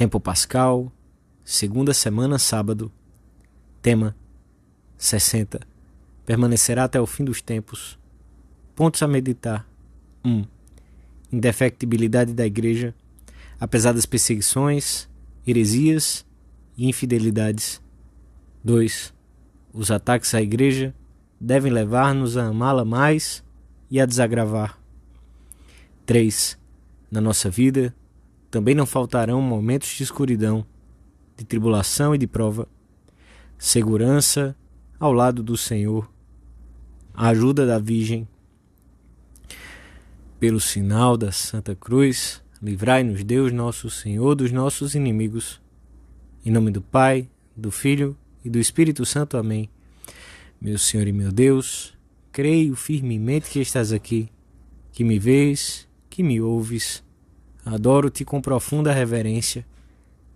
Tempo pascal, segunda semana, sábado. Tema 60. Permanecerá até o fim dos tempos. Pontos a meditar. 1. Indefectibilidade da Igreja, apesar das perseguições, heresias e infidelidades. 2. Os ataques à Igreja devem levar-nos a amá-la mais e a desagravar. 3. Na nossa vida, também não faltarão momentos de escuridão, de tribulação e de prova. Segurança ao lado do Senhor. A ajuda da Virgem. Pelo sinal da Santa Cruz, livrai-nos Deus nosso Senhor dos nossos inimigos. Em nome do Pai, do Filho e do Espírito Santo. Amém. Meu Senhor e meu Deus, creio firmemente que estás aqui, que me vês, que me ouves. Adoro-te com profunda reverência.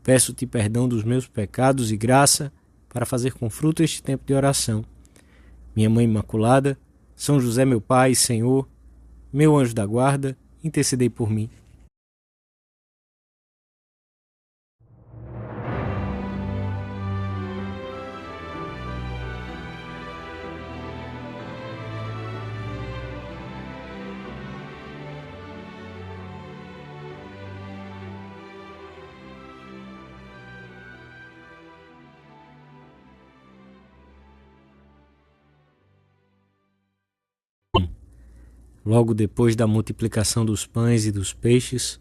Peço-te perdão dos meus pecados e graça para fazer com fruto este tempo de oração. Minha Mãe Imaculada, São José meu Pai e Senhor, meu anjo da guarda, intercedei por mim. Logo depois da multiplicação dos pães e dos peixes,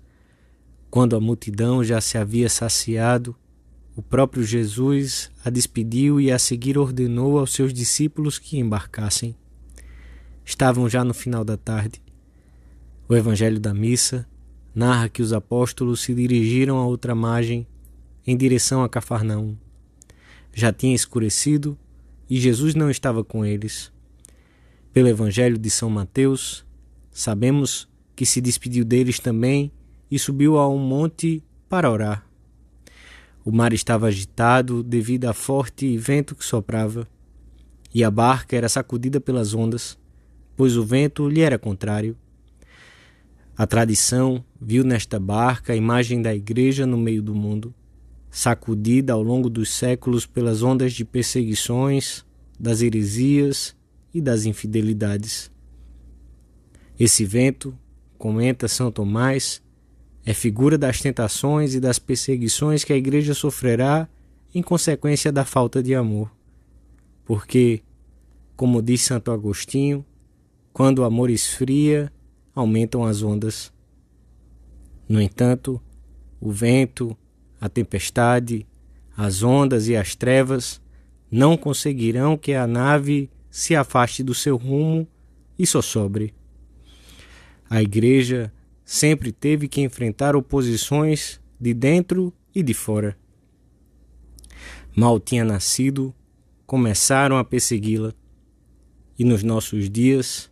quando a multidão já se havia saciado, o próprio Jesus a despediu e a seguir ordenou aos seus discípulos que embarcassem. Estavam já no final da tarde. O Evangelho da Missa narra que os apóstolos se dirigiram à outra margem, em direção a Cafarnaum. Já tinha escurecido e Jesus não estava com eles. Pelo Evangelho de São Mateus, sabemos que se despediu deles também e subiu a um monte para orar. O mar estava agitado devido a forte vento que soprava, e a barca era sacudida pelas ondas, pois o vento lhe era contrário. A tradição viu nesta barca a imagem da Igreja no meio do mundo, sacudida ao longo dos séculos pelas ondas de perseguições, das heresias e das infidelidades. Esse vento, comenta São Tomás, é figura das tentações e das perseguições que a Igreja sofrerá em consequência da falta de amor. Porque, como diz Santo Agostinho, quando o amor esfria, aumentam as ondas. No entanto, o vento, a tempestade, as ondas e as trevas não conseguirão que a nave se afaste do seu rumo e sossobre. A Igreja sempre teve que enfrentar oposições de dentro e de fora. Mal tinha nascido, começaram a persegui-la, e nos nossos dias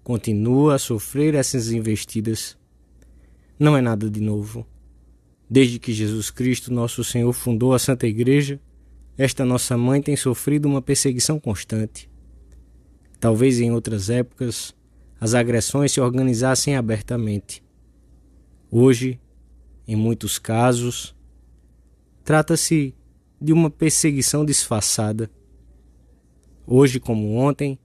continua a sofrer essas investidas. Não é nada de novo. Desde que Jesus Cristo, nosso Senhor, fundou a Santa Igreja, esta nossa mãe tem sofrido uma perseguição constante. Talvez em outras épocas as agressões se organizassem abertamente. Hoje, em muitos casos, trata-se de uma perseguição disfarçada. Hoje, como ontem,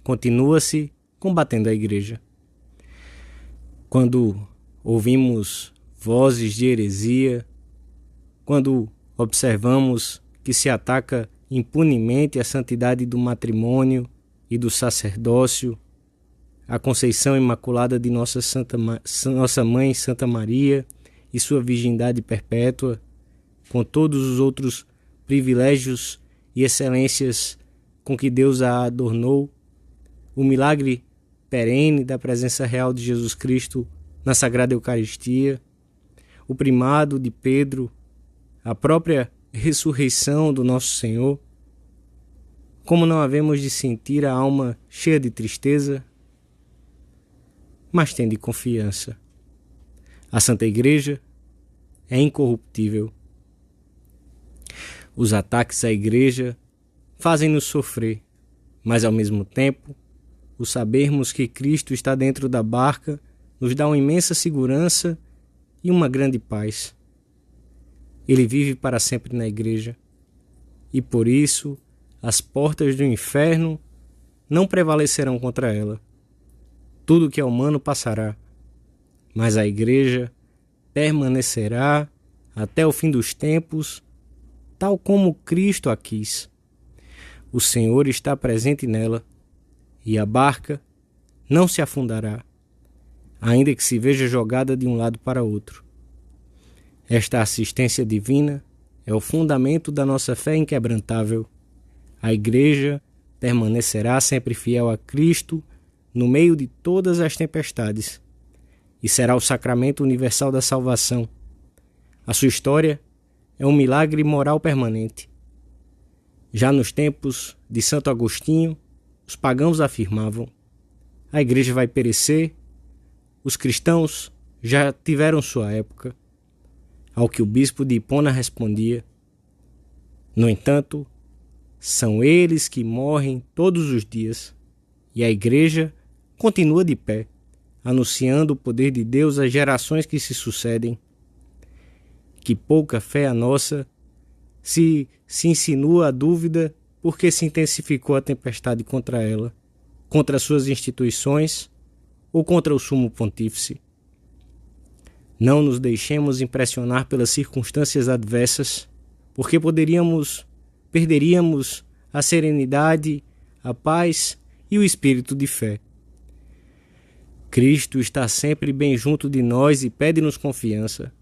continua-se combatendo a Igreja. Quando ouvimos vozes de heresia, quando observamos que se ataca impunemente a santidade do matrimônio e do sacerdócio, a Conceição Imaculada de nossa Mãe Santa Maria e sua virgindade perpétua, com todos os outros privilégios e excelências com que Deus a adornou, o milagre perene da presença real de Jesus Cristo na Sagrada Eucaristia, o primado de Pedro, a própria ressurreição do nosso Senhor, como não havemos de sentir a alma cheia de tristeza? Mas tende confiança. A Santa Igreja é incorruptível. Os ataques à Igreja fazem-nos sofrer, mas ao mesmo tempo, o sabermos que Cristo está dentro da barca nos dá uma imensa segurança e uma grande paz. Ele vive para sempre na igreja, e por isso as portas do inferno não prevalecerão contra ela. Tudo que é humano passará, mas a igreja permanecerá até o fim dos tempos, tal como Cristo a quis. O Senhor está presente nela, e a barca não se afundará, ainda que se veja jogada de um lado para outro. Esta assistência divina é o fundamento da nossa fé inquebrantável. A igreja permanecerá sempre fiel a Cristo no meio de todas as tempestades, e será o sacramento universal da salvação. A sua história é um milagre moral permanente. Já nos tempos de Santo Agostinho, os pagãos afirmavam: a igreja vai perecer, os cristãos já tiveram sua época. Ao que o bispo de Hipona respondia: no entanto, são eles que morrem todos os dias, e a igreja continua de pé, anunciando o poder de Deus às gerações que se sucedem. Que pouca fé a nossa, se insinua a dúvida porque se intensificou a tempestade contra ela, contra suas instituições ou contra o sumo pontífice. Não nos deixemos impressionar pelas circunstâncias adversas, porque perderíamos a serenidade, a paz e o espírito de fé. Cristo está sempre bem junto de nós e pede-nos confiança.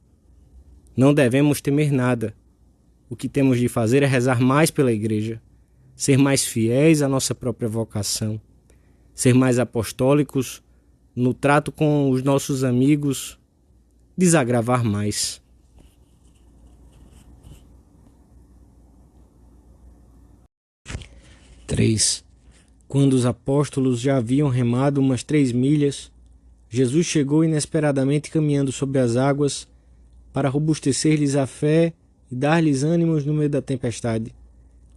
Não devemos temer nada. O que temos de fazer é rezar mais pela igreja, ser mais fiéis à nossa própria vocação, ser mais apostólicos no trato com os nossos amigos, desagravar mais. Três. Quando os apóstolos já haviam remado umas 3 milhas, Jesus chegou inesperadamente caminhando sobre as águas para robustecer-lhes a fé e dar-lhes ânimos no meio da tempestade.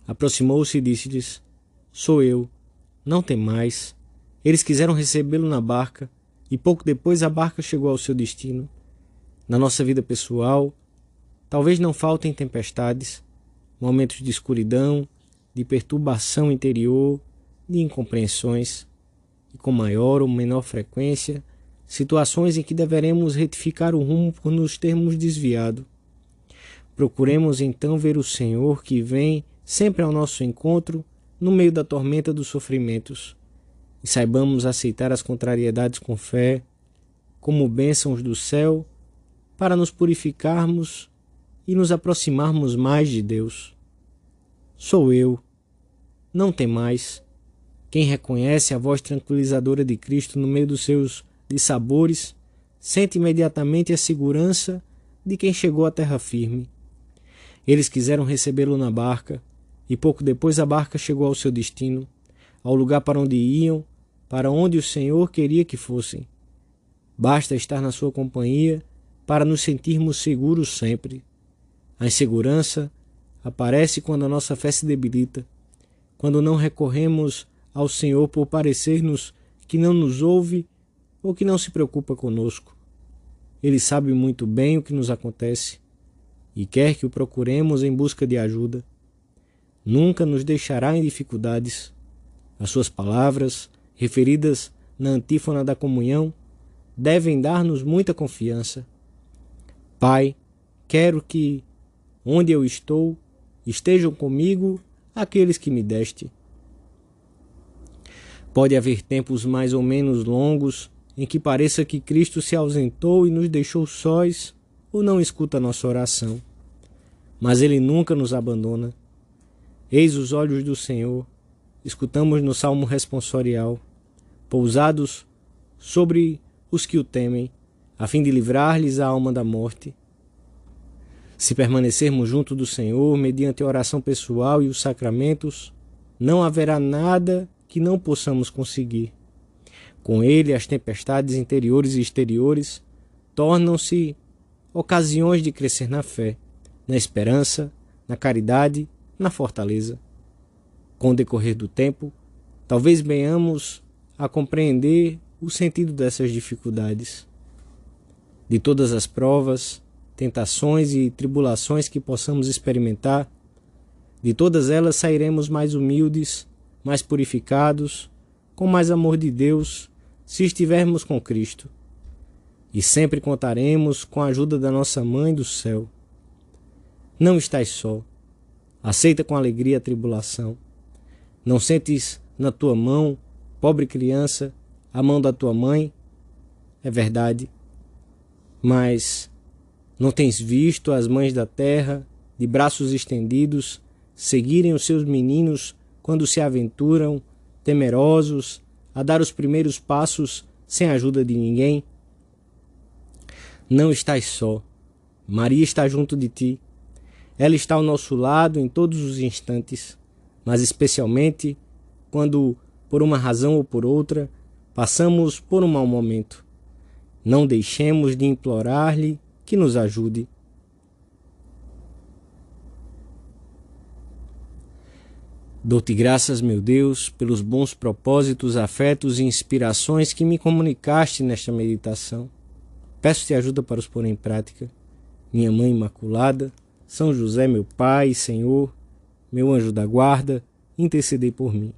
Aproximou-se e disse-lhes: sou eu, não temais. Eles quiseram recebê-lo na barca, e pouco depois a barca chegou ao seu destino. Na nossa vida pessoal, talvez não faltem tempestades, momentos de escuridão, de perturbação interior, de incompreensões, e com maior ou menor frequência, situações em que deveremos retificar o rumo por nos termos desviado. Procuremos então ver o Senhor que vem sempre ao nosso encontro no meio da tormenta dos sofrimentos, e saibamos aceitar as contrariedades com fé, como bênçãos do céu, para nos purificarmos e nos aproximarmos mais de Deus. Sou eu, não temais. Quem reconhece a voz tranquilizadora de Cristo no meio dos seus dissabores, sente imediatamente a segurança de quem chegou à terra firme. Eles quiseram recebê-lo na barca, e pouco depois a barca chegou ao seu destino, ao lugar para onde iam, para onde o Senhor queria que fossem. Basta estar na sua companhia para nos sentirmos seguros sempre. A insegurança aparece quando a nossa fé se debilita, quando não recorremos ao Senhor por parecer-nos que não nos ouve ou que não se preocupa conosco. Ele sabe muito bem o que nos acontece e quer que o procuremos em busca de ajuda. Nunca nos deixará em dificuldades. As suas palavras, referidas na antífona da comunhão, devem dar-nos muita confiança. Pai, quero que, onde eu estou, estejam comigo aqueles que me deste. Pode haver tempos mais ou menos longos em que pareça que Cristo se ausentou e nos deixou sós ou não escuta nossa oração. Mas Ele nunca nos abandona. Eis os olhos do Senhor, escutamos no Salmo responsorial, pousados sobre os que o temem, a fim de livrar-lhes a alma da morte. Se permanecermos junto do Senhor, mediante a oração pessoal e os sacramentos, não haverá nada que não possamos conseguir. Com Ele, as tempestades interiores e exteriores tornam-se ocasiões de crescer na fé, na esperança, na caridade, na fortaleza. Com o decorrer do tempo, talvez venhamos a compreender o sentido dessas dificuldades. De todas as provas, tentações e tribulações que possamos experimentar, de todas elas sairemos mais humildes, mais purificados, com mais amor de Deus, se estivermos com Cristo. E sempre contaremos com a ajuda da nossa Mãe do céu. Não estás só. Aceita com alegria a tribulação. Não sentes na tua mão, pobre criança, a mão da tua mãe? É verdade. Mas não tens visto as mães da terra, de braços estendidos, seguirem os seus meninos quando se aventuram, temerosos, a dar os primeiros passos sem a ajuda de ninguém? Não estás só. Maria está junto de ti. Ela está ao nosso lado em todos os instantes, mas especialmente quando, por uma razão ou por outra, passamos por um mau momento. Não deixemos de implorar-lhe que nos ajude. Dou-te graças, meu Deus, pelos bons propósitos, afetos e inspirações que me comunicaste nesta meditação. Peço-te ajuda para os pôr em prática. Minha Mãe Imaculada, São José, meu Pai e Senhor, meu anjo da guarda, intercedei por mim.